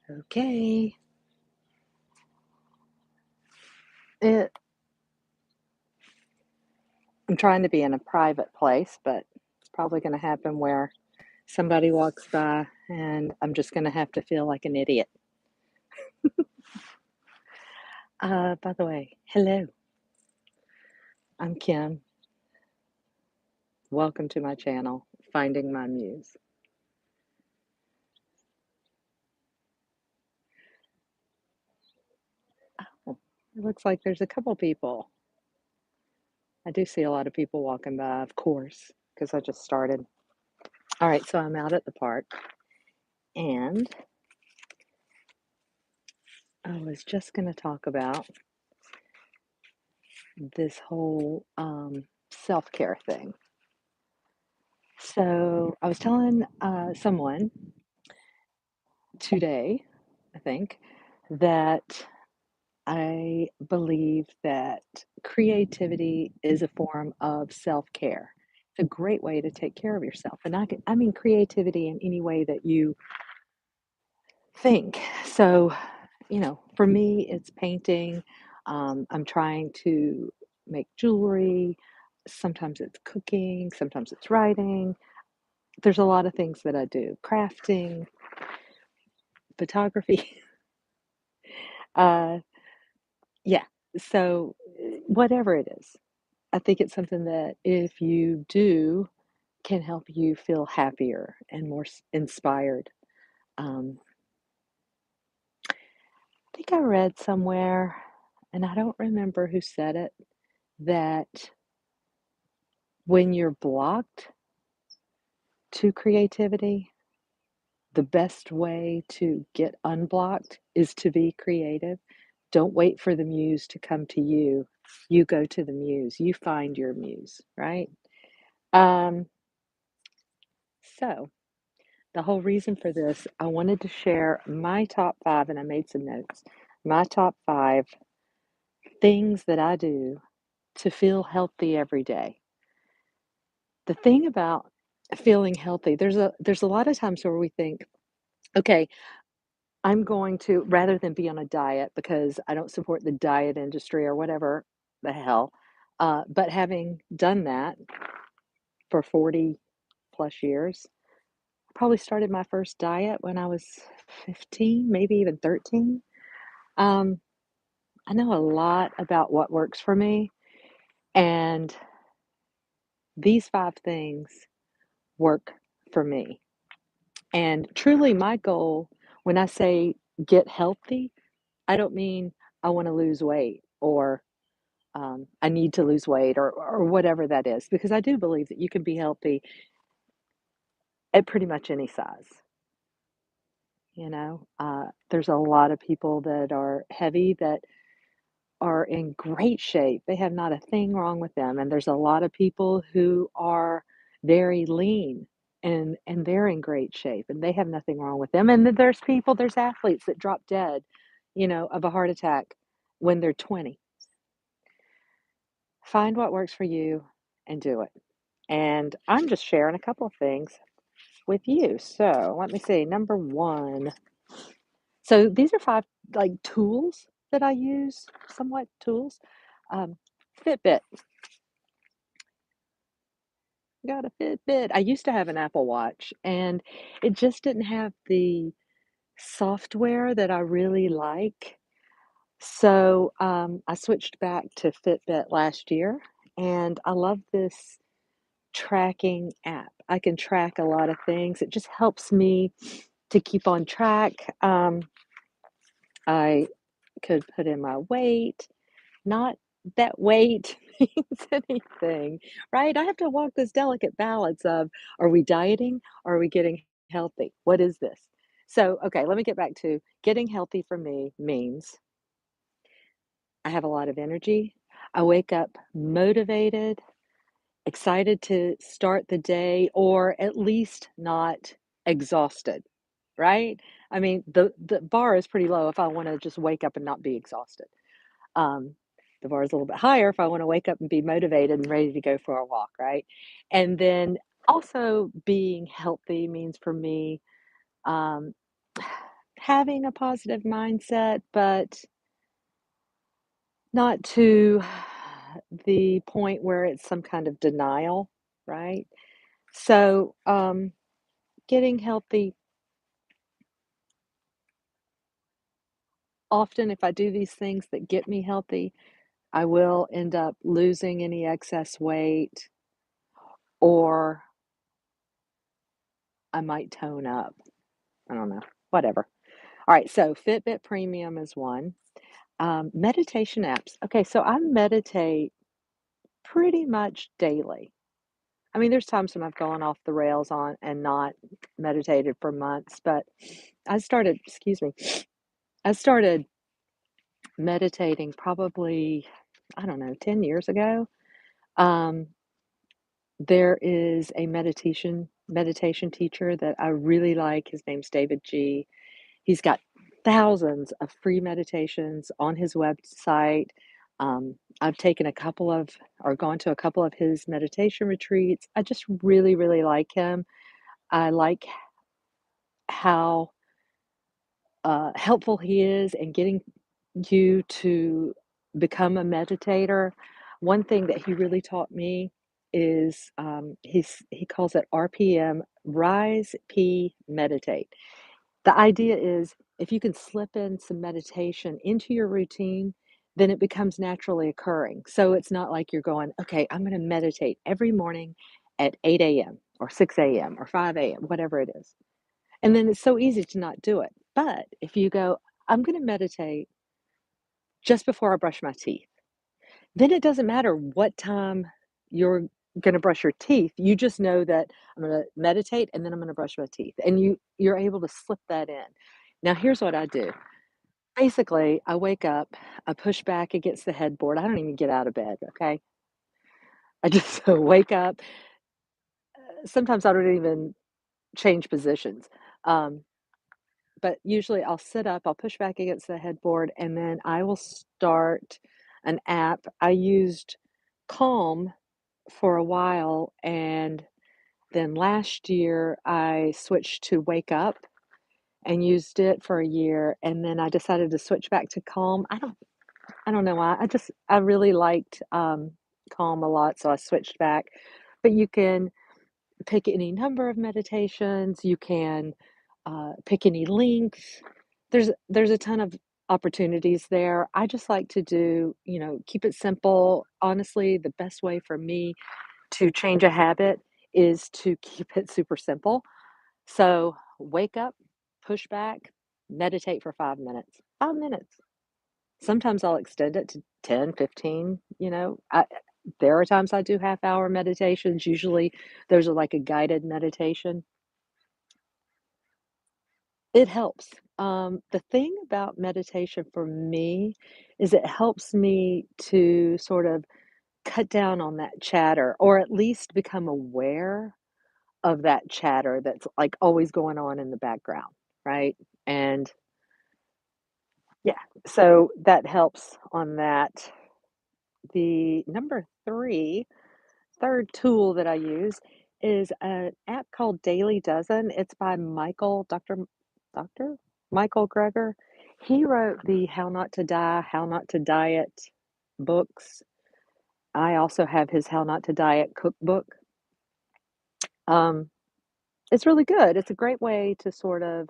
Okay. It I'm trying to be in a private place, but it's probably gonna happen where somebody walks by and I'm just gonna have to feel like an idiot. By the way, hello, I'm Kim. Welcome to my channel, Finding My Muse. Oh, it looks like there's a couple people. I do see a lot of people walking by, of course, because I just started. All right, so I'm out at the park and I was just gonna talk about this whole self-care thing. So I was telling someone today, I think, that I believe that creativity is a form of self-care. It's a great way to take care of yourself. And I mean creativity in any way that you think. So, for me, it's painting. I'm trying to make jewelry. Sometimes it's cooking, sometimes it's writing. There's a lot of things that I do, crafting, photography. Uh, yeah. So, whatever it is, I think it's something that if you do, can help you feel happier and more inspired. Um, I think I read somewhere, and I don't remember who said it, that when you're blocked to creativity, the best way to get unblocked is to be creative. Don't wait for the muse to come to you. You go to the muse. You find your muse, right? Um, so the whole reason for this, I wanted to share my top five, and I made some notes. My top five things that I do to feel healthy every day. The thing about feeling healthy, there's a lot of times where we think, okay, I'm going to rather than be on a diet because I don't support the diet industry or whatever the hell. But having done that for 40 plus years, I probably started my first diet when I was 15, maybe even 13. Um, I know a lot about what works for me, and these five things work for me. And truly, my goal when I say get healthy, I don't mean I want to lose weight or I need to lose weight or whatever that is, because I do believe that you can be healthy at pretty much any size. There's a lot of people that are heavy that are in great shape. They have not a thing wrong with them. And there's a lot of people who are very lean and they're in great shape and they have nothing wrong with them. And then there's athletes that drop dead, of a heart attack when they're 20. Find what works for you and do it. And I'm just sharing a couple of things with you. So let me see. Number one. So these are five like tools that I use, somewhat tools. Um, Fitbit. Got a Fitbit. I used to have an Apple Watch and it just didn't have the software that I really like. So I switched back to Fitbit last year and I love this tracking app. I can track a lot of things. It just helps me to keep on track. I could put in my weight, not that weight means anything, right? I have to walk this delicate balance of are we dieting? Or are we getting healthy? What is this? So, okay, let me get back to getting healthy for me means I have a lot of energy. I wake up motivated, excited to start the day, or at least not exhausted, right? I mean, the bar is pretty low if I want to just wake up and not be exhausted. Um, the bar is a little bit higher if I want to wake up and be motivated and ready to go for a walk, right? And then also being healthy means for me um, having a positive mindset, but not to the point where it's some kind of denial, right? So, getting healthy, often if I do these things that get me healthy, I will end up losing any excess weight or I might tone up. I don't know, whatever. All right, so Fitbit Premium is one. Meditation apps. Okay, so I meditate pretty much daily. I mean, there's times when I've gone off the rails on and not meditated for months, but excuse me, I started meditating probably, I don't know, 10 years ago. Um, there is a meditation teacher that I really like. His name's David G. He's got thousands of free meditations on his website. I've taken a couple of or gone to a couple of his meditation retreats. I just really, really like him. I like how helpful he is in getting you to become a meditator. One thing that he really taught me is he calls it RPM, Rise, P, Meditate. The idea is if you can slip in some meditation into your routine, then it becomes naturally occurring. So it's not like you're going, okay, I'm going to meditate every morning at 8 a.m. or 6 a.m. or 5 a.m., whatever it is. And then it's so easy to not do it. But if you go, I'm going to meditate just before I brush my teeth, then it doesn't matter what time you're going to brush your teeth. You just know that I'm going to meditate and then I'm going to brush my teeth. And you're able to slip that in. Now, here's what I do. Basically, I wake up, I push back against the headboard. I don't even get out of bed, okay? I just wake up. Sometimes I don't even change positions. Um, but usually I'll sit up, I'll push back against the headboard, and then I will start an app. I used Calm for a while, and then last year I switched to Wake Up and used it for a year, and then I decided to switch back to Calm. I don't know why. I really liked Calm a lot, so I switched back. But you can pick any number of meditations. You can pick any length. There's a ton of opportunities there. I just like to do, keep it simple. Honestly, the best way for me to change a habit is to keep it super simple. So wake up, push back, meditate for 5 minutes. 5 minutes. Sometimes I'll extend it to 10, 15, there are times I do half-hour meditations. Usually, those are like a guided meditation. It helps. The thing about meditation for me is it helps me to sort of cut down on that chatter or at least become aware of that chatter that's like always going on in the background, right? And yeah, so that helps on that. The number third tool that I use is an app called Daily Dozen. It's by Dr. Michael Greger. He wrote the How Not to Die, How Not to Diet books. I also have his How Not to Diet cookbook. Um, it's really good. It's a great way to sort of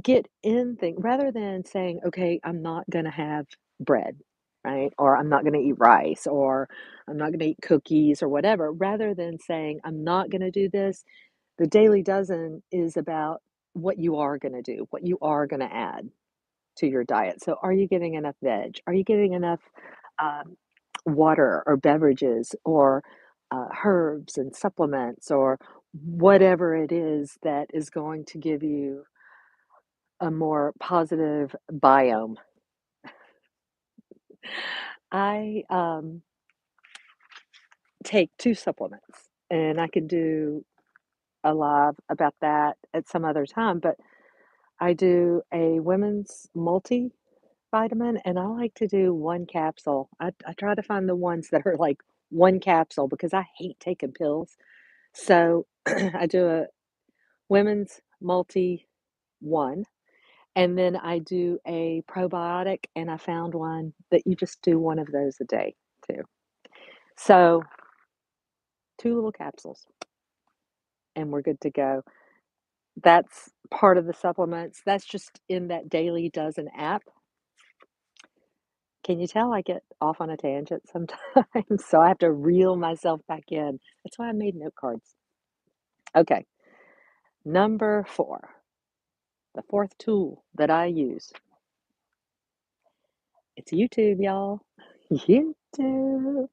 get in things rather than saying, okay, I'm not going to have bread, right? Or I'm not going to eat rice, or I'm not going to eat cookies, or whatever. Rather than saying, I'm not going to do this, the Daily Dozen is about what you are going to do, what you are going to add to your diet. So, are you getting enough veg? Are you getting enough um, water or beverages or herbs and supplements or whatever it is that is going to give you a more positive biome? I take two supplements, and I can do a live about that at some other time, but I do a women's multivitamin, and I like to do one capsule. I try to find the ones that are like one capsule because I hate taking pills. So I do a women's multi one. And then I do a probiotic, and I found one that you just do one of those a day too. So 2 little capsules, and we're good to go. That's part of the supplements. That's just in that Daily Dozen app. Can you tell I get off on a tangent sometimes? So I have to reel myself back in. That's why I made note cards. Okay, number 4, the 4th tool that I use. It's YouTube, y'all. YouTube.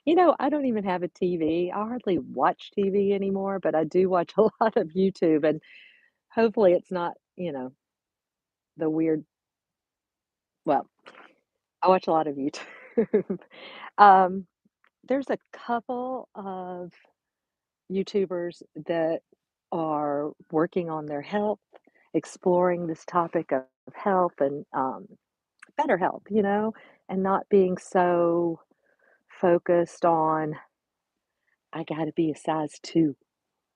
I don't even have a TV. I hardly watch TV anymore, but I do watch a lot of YouTube, and hopefully it's not, the weird well, I watch a lot of YouTube. Um, there's a couple of YouTubers that are working on their health, exploring this topic of health and, better health, and not being so focused on, "I gotta be a size 2,"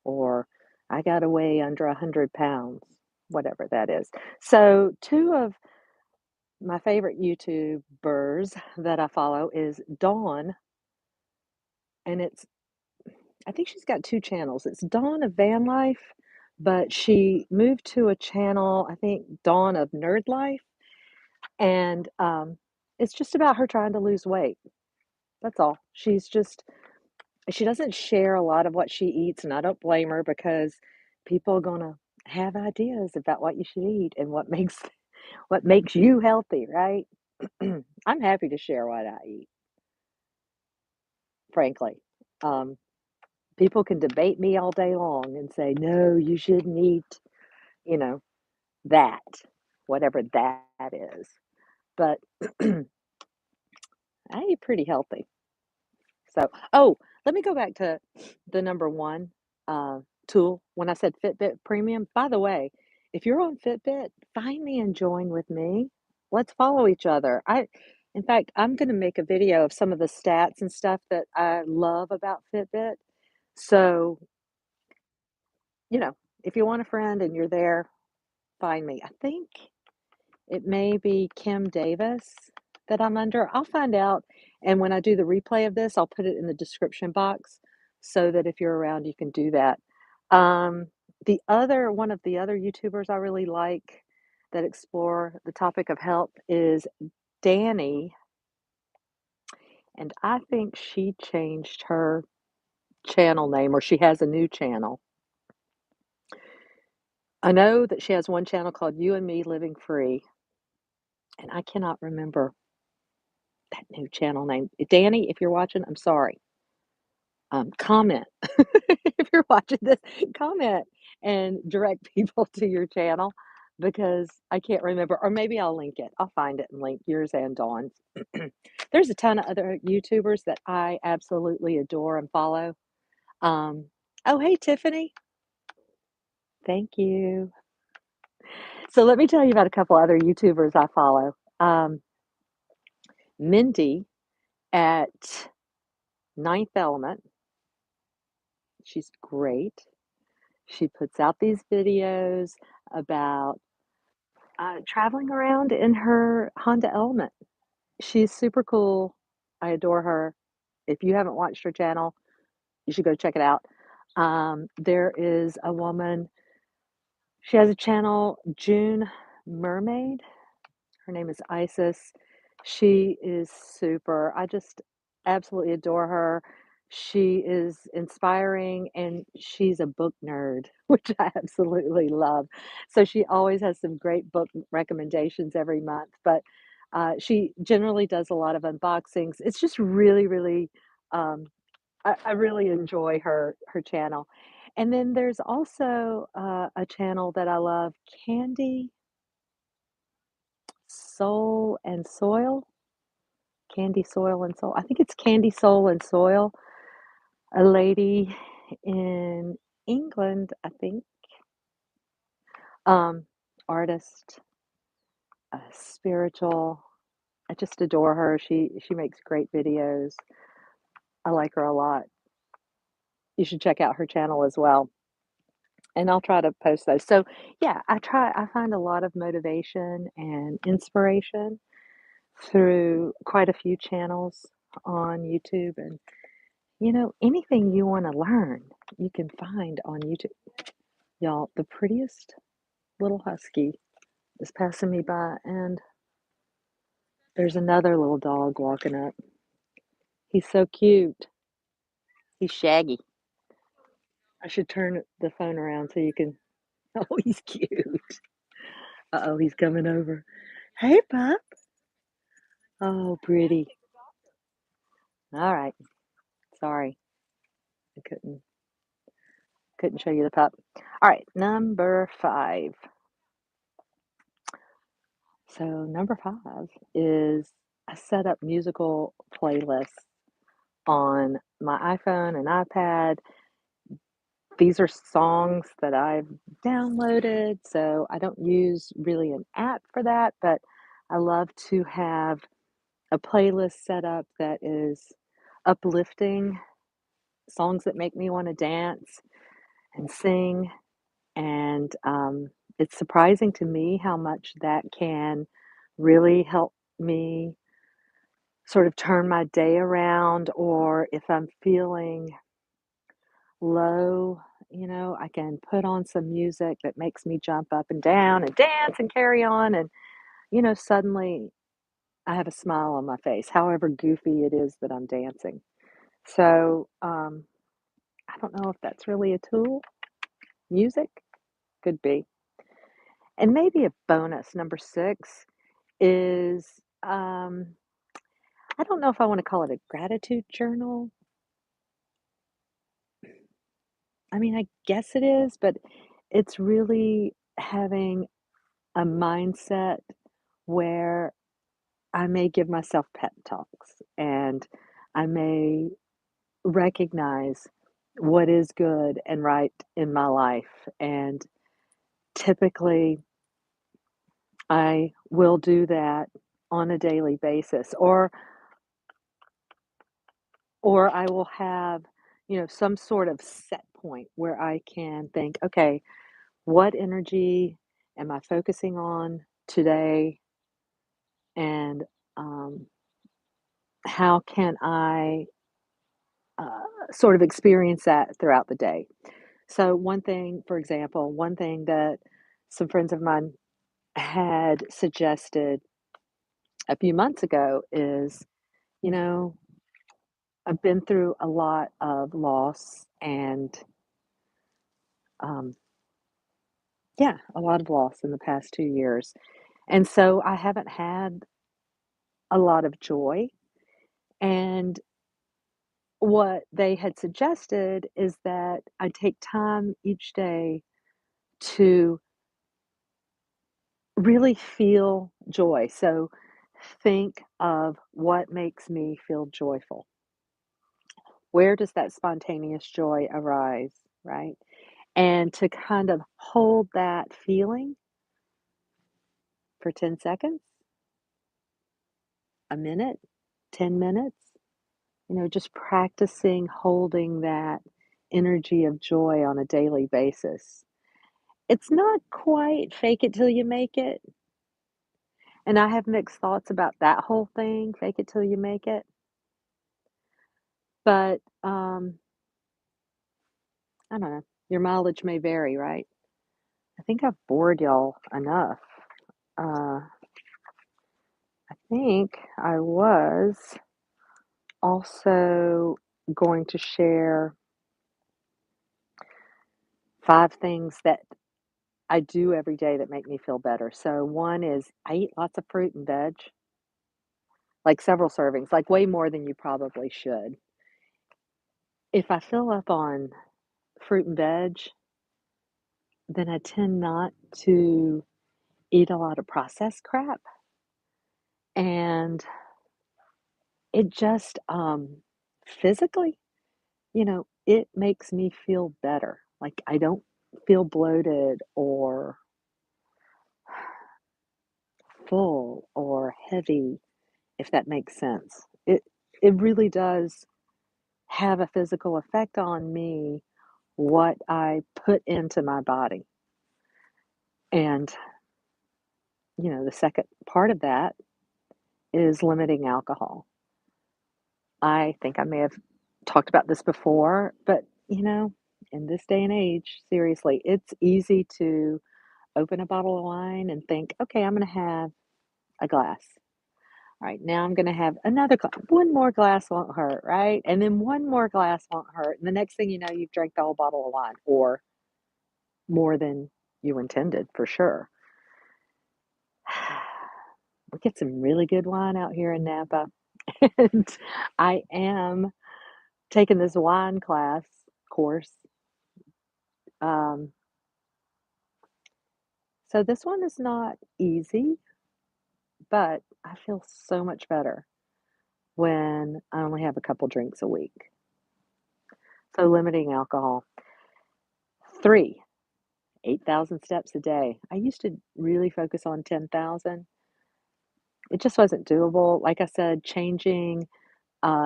or, "I gotta weigh under 100 pounds," whatever that is. So, 2 of my favorite YouTubers that I follow is Dawn, and I think she's got 2 channels. It's Dawn of Van Life, but she moved to a channel, I think Dawn of Nerd Life, and, it's just about her trying to lose weight. That's all. She doesn't share a lot of what she eats, and I don't blame her because people are gonna have ideas about what you should eat and what makes you healthy, right? I'm happy to share what I eat, frankly. Um, People can debate me all day long and say, "No, you shouldn't eat," you know, that, whatever that is. But I eat pretty healthy. Let me go back to the number 1, tool when I said Fitbit Premium. By the way, if you're on Fitbit, find me and join with me. Let's follow each other. In fact, I'm gonna make a video of some of the stats and stuff that I love about Fitbit. So, you know, if you want a friend and you're there, find me. I think it may be Kim Davis that I'm under. I'll find out, and when I do the replay of this, I'll put it in the description box so that if you're around, you can do that. Um, the other one of the other YouTubers I really like that explore the topic of health is Danny, and I think she changed her channel name, or she has a new channel. I know that she has one channel called You and Me Living Free, and I cannot remember that new channel name. Danny, if you're watching, I'm sorry. Comment. If you're watching this, comment and direct people to your channel because I can't remember, or maybe I'll link it. I'll find it and link yours and Dawn's. There's a ton of other YouTubers that I absolutely adore and follow. Um, oh, hey, Tiffany. Thank you. So let me tell you about a couple other YouTubers I follow. Mindy at Ninth Element. She's great. She puts out these videos about traveling around in her Honda Element. She's super cool. I adore her. If you haven't watched her channel, you should go check it out. There is a woman, she has a channel, June Mermaid. Her name is Isis. She is super. I just absolutely adore her. She is inspiring and she's a book nerd, which I absolutely love. So she always has some great book recommendations every month, but she generally does a lot of unboxings. It's just really, really, um, I really enjoy her channel. And then there's also a channel that I love, Candy Soul and Soil. Candy Soil and Soul. I think it's Candy Soul and Soil. A lady in England, I think, um, artist, spiritual. I just adore her. She makes great videos. I like her a lot. You should check out her channel as well. and I'll try to post those. So, yeah, I find a lot of motivation and inspiration through quite a few channels on YouTube, and, anything you wanna learn, you can find on YouTube. Y'all, the prettiest little husky is passing me by, and there's another little dog walking up. He's so cute. He's Shaggy. I should turn the phone around so you can oh, he's cute. Uh-oh, he's coming over. Hey, pup. Oh, pretty. All right. Sorry. I couldn't show you the pup. All right, number 5. So, number 5 is I set up musical playlists on my iPhone and iPad. These are songs that I've downloaded, so I don't use really an app for that, but I love to have a playlist set up that is uplifting, songs that make me wanna dance and sing, and, it's surprising to me how much that can really help me sort of turn my day around, or if I'm feeling low, I can put on some music that makes me jump up and down and dance and carry on, and, suddenly I have a smile on my face, however goofy it is that I'm dancing. So, I don't know if that's really a tool. Music could be. And maybe a bonus, number 6 is, I don't know if I wanna call it a gratitude journal. I mean, I guess it is, but it's really having a mindset where I may give myself pep talks, and I may recognize what is good and right in my life, and typically, I will do that on a daily basis, or I will have, some sort of set point where I can think, "Okay, what energy am I focusing on today, and, um, how can I, sort of experience that throughout the day?" So one thing, for example, one thing that some friends of mine had suggested a few months ago is, you know, I've been through a lot of loss and, um, yeah, a lot of loss in the past 2 years. And so I haven't had a lot of joy. And what they had suggested is that I take time each day to really feel joy. So think of what makes me feel joyful. Where does that spontaneous joy arise, right? And to kind of hold that feeling for 10 seconds, a minute, 10 minutes, just practicing holding that energy of joy on a daily basis. It's not quite fake it till you make it. And I have mixed thoughts about that whole thing, fake it till you make it. But I don't know. Your mileage may vary, right? I think I've bored y'all enough. I think I was also going to share 5 things that I do every day that make me feel better. So one is I eat lots of fruit and veg, like several servings, like way more than you probably should. If I fill up on fruit and veg, then I tend not to eat a lot of processed crap, and it just, physically, it makes me feel better. Like, I don't feel bloated or full or heavy, if that makes sense. It really does have a physical effect on me what I put into my body. And, the second part of that is limiting alcohol. I think I may have talked about this before, but, in this day and age, seriously, it's easy to open a bottle of wine and think, okay, I'm going to have a glass. All right, now I'm going to have another glass. One more glass won't hurt, right? And then one more glass won't hurt. And the next thing you know, you've drank the whole bottle of wine or more than you intended for sure. We get some really good wine out here in Napa. And I am taking this wine class course. Um, so this one is not easy, but I feel so much better when I only have a couple drinks a week. So limiting alcohol. 3, 8,000 steps a day. I used to really focus on 10,000. It just wasn't doable. Like I said, changing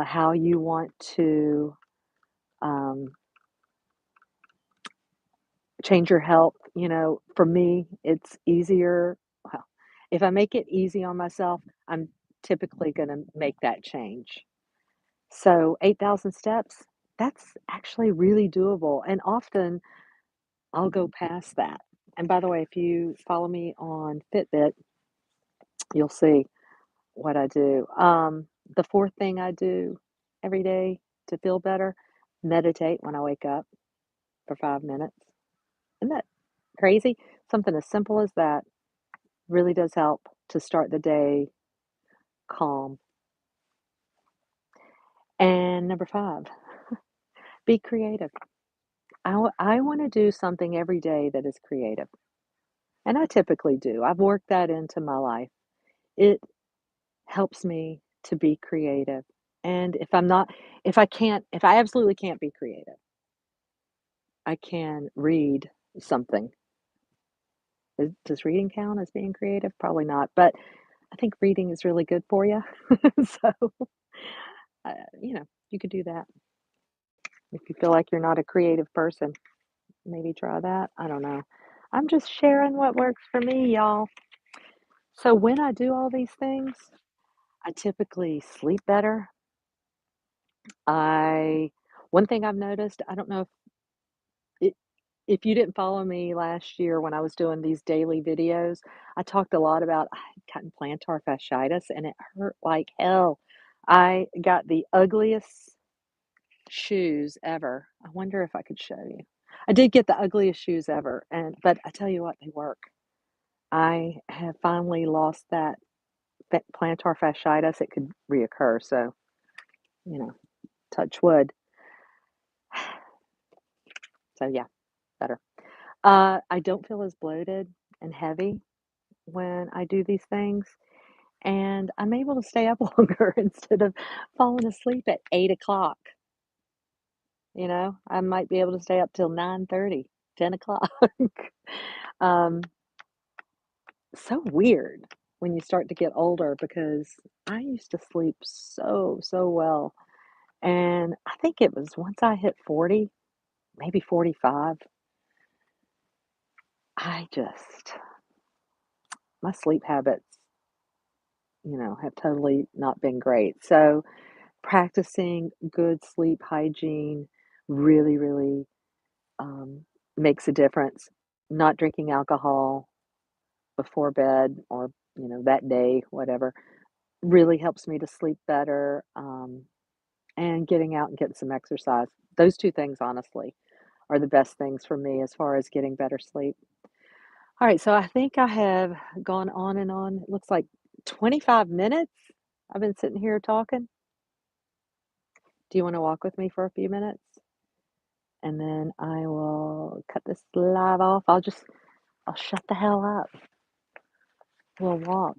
how you want to um, change your health. For me, it's easier. Well, if I make it easy on myself, I'm typically going to make that change. So 8,000 steps, that's actually really doable. And often I'll go past that. And by the way, if you follow me on Fitbit, you'll see what I do. The fourth thing I do every day to feel better, meditate when I wake up for 5 minutes. Isn't that crazy? Something as simple as that really does help to start the day calm. And number 5, be creative. I want to do something every day that is creative. And I typically do. I've worked that into my life. It helps me to be creative. And if I absolutely can't be creative, I can read something. Does reading count as being creative? Probably not, but I think reading is really good for you. So, you could do that. If you feel like you're not a creative person, maybe try that. I don't know. I'm just sharing what works for me, y'all. So when I do all these things, I typically sleep better. I One thing I've noticed, I don't know it if you didn't follow me last year when I was doing these daily videos, I talked a lot about I had gotten plantar fasciitis and it hurt like hell. I got the ugliest shoes ever. I wonder if I could show you. I did get the ugliest shoes ever, but I tell you what, they work. I have finally lost that plantar fasciitis. It could reoccur, so, you know, touch wood. So yeah, better. I don't feel as bloated and heavy when I do these things, and I'm able to stay up longer instead of falling asleep at 8 o'clock. I might be able to stay up till 9:30, 10 o'clock. Um, so weird when you start to get older because I used to sleep so, so well. And I think it was once I hit 40, maybe 45, I just, my sleep habits, have totally not been great. So practicing good sleep hygiene really, really um, makes a difference. Not drinking alcohol before bed or, that day, whatever, really helps me to sleep better. And getting out and getting some exercise. Those 2 things, honestly, are the best things for me as far as getting better sleep. All right, so I think I have gone on and on. It looks like 25 minutes I've been sitting here talking. Do you want to walk with me for a few minutes? And then I will cut this live off. I'll shut the hell up. We'll walk.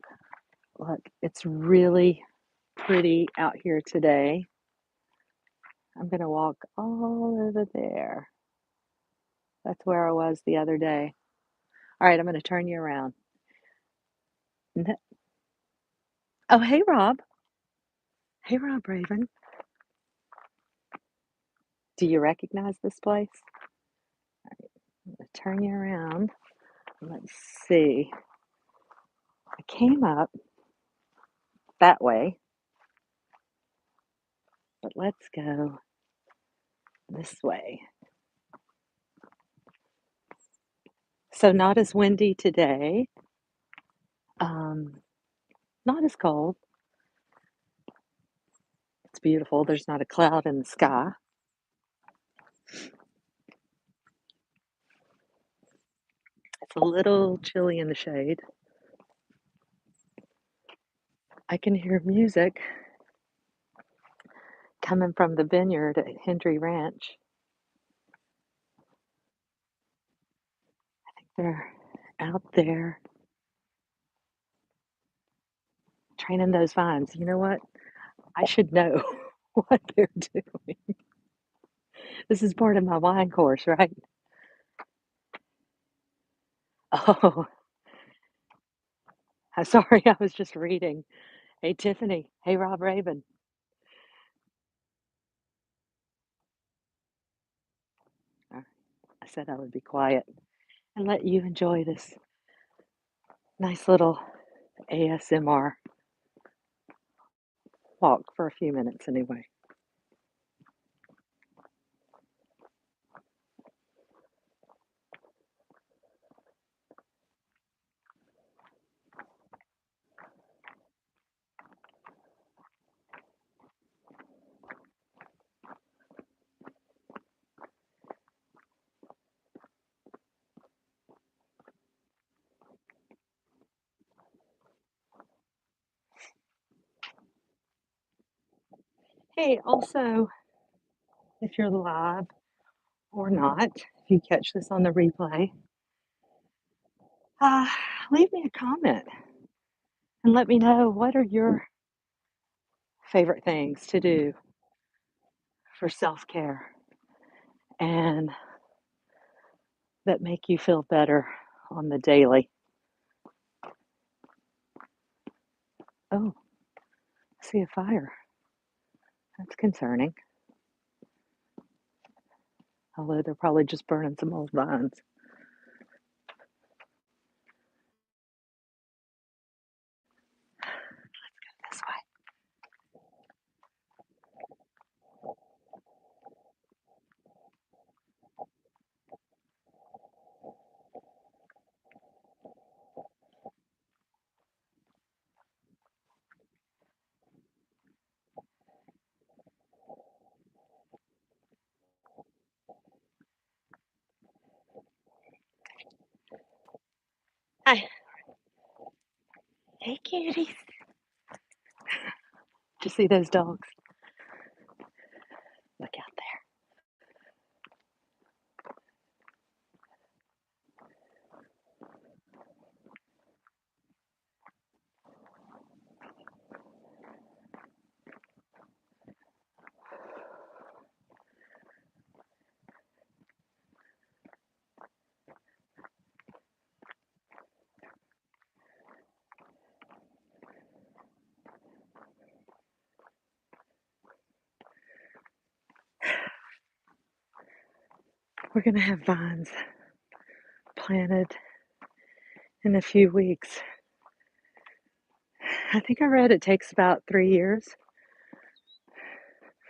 Look, it's really pretty out here today. I'm going to walk all over there. That's where I was the other day. All right, I'm going to turn you around. N- Oh, hey, Rob. Hey, Rob Raven. Do you recognize this place? I'm gonna turn you around. Let's see. I came up that way, but let's go this way. So not as windy today. Um, not as cold. It's beautiful. There's not a cloud in the sky. It's a little chilly in the shade. I can hear music coming from the vineyard at Hendry Ranch. They're out there training those vines. You know what? I should know what they're doing. This is part of my wine course, right? Oh, I'm sorry. I was just reading. Hey, Tiffany. Hey, Rob Raven. I said I would be quiet and let you enjoy this nice little ASMR walk for a few minutes anyway. Hey, also, if you're live or not, if you catch this on the replay, uh, leave me a comment and let me know what are your favorite things to do for self care and that make you feel better on the daily. Oh, I see a fire. That's concerning. Although they're probably just burning some old vines. This way. Hi. Hey, kitties. Did you see those dogs? Look out there. We're going to have vines planted in a few weeks. I think I read it takes about 3 years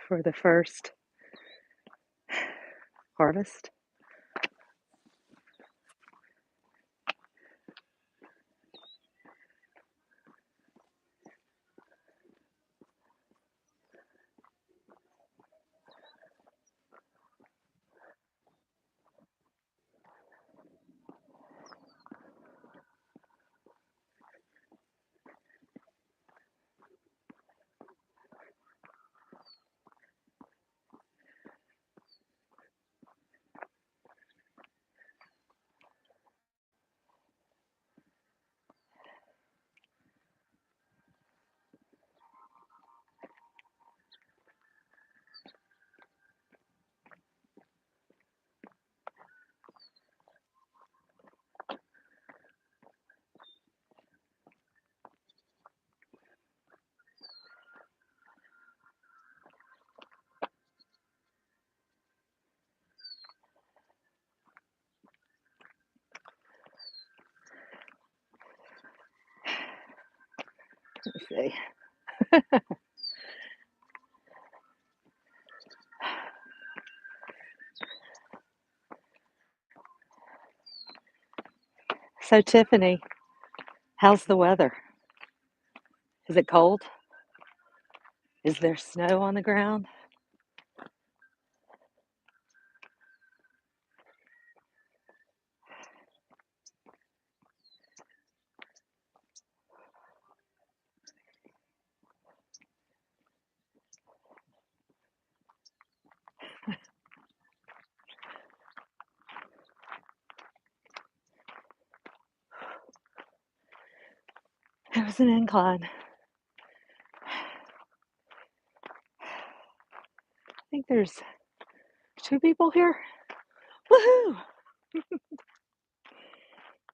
for the first harvest. Let's see. So, Tiffany, how's the weather? Is it cold? Is there snow on the ground? It was an incline. I think there's 2 people here. Woohoo!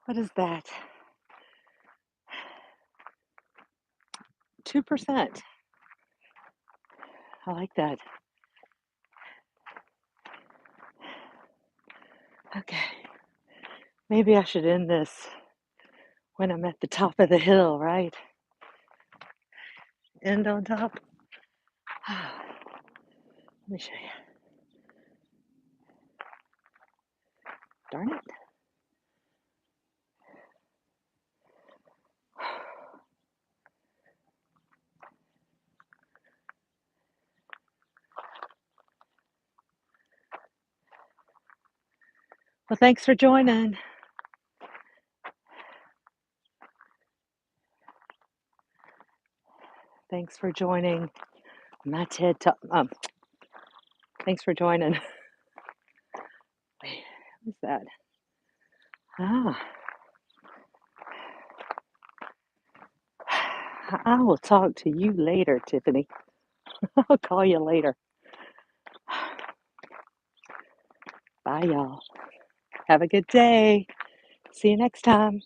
What is that? 2%. I like that. Okay. Maybe I should end this when I'm at the top of the hill, right? End on top. Let me show you. Darn it. Well, thanks for joining. Thanks for joining my TED Talk. Thanks for joining. Wait, what's that? Ah, I will talk to you later, Tiffany. I'll call you later. Bye, y'all. Have a good day. See you next time.